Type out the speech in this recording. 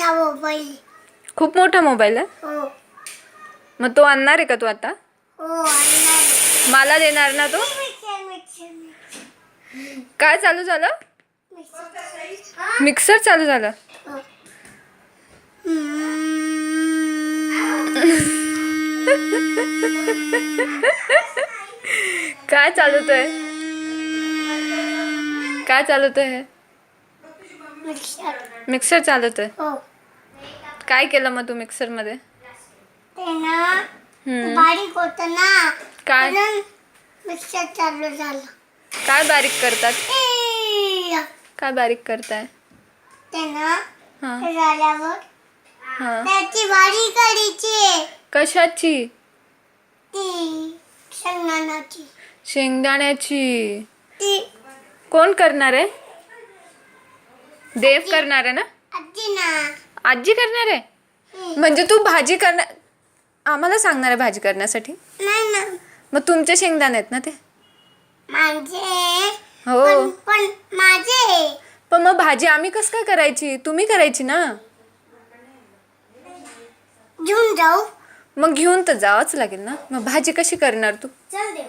मोठा मोबाईल. खूप मोठा मोबाईल आहे. हो मग तो आणणार आहे का तू आता? हो आणणार. मला देणार ना तो? मिक्सर मिक्सर मिक्सर काय चालू झालं? मिक्सर. मिक्सर चालू झालं. हो. काय चालवतोय? काय चालवतोय? मिक्सर. मिक्सर चालवतोय. हो काय केलं मग तू मिक्सर मध्ये? ते ना बारीक होत ना. काय म्हणून मिक्सर चालू झालं. काय बारीक करतात? ए, काय बारीक करताय? ते ना हा हे झाल्यावर हा. त्याची बारीक करायची. कशाची? ती शेंगदाण्याची. शेंगदाण्याची. ती कोण करणार आहे? देव करणार आहे ना? आजी ना. आजी करणार आहे? म्हणजे तू भाजी करणार, आम्हाला सांगणार आहे भाजी करण्यासाठी? नाही ना मग तुमचे शेंगदाणे आहेत ना ते? माझे. हो. पण माझे. पण मग भाजी आम्ही कसं काय करायची? तुम्ही करायची ना. घेऊन जाऊ. मग घेऊन तर जावंच लागेल ना. मग भाजी कशी करणार तू? चल देव.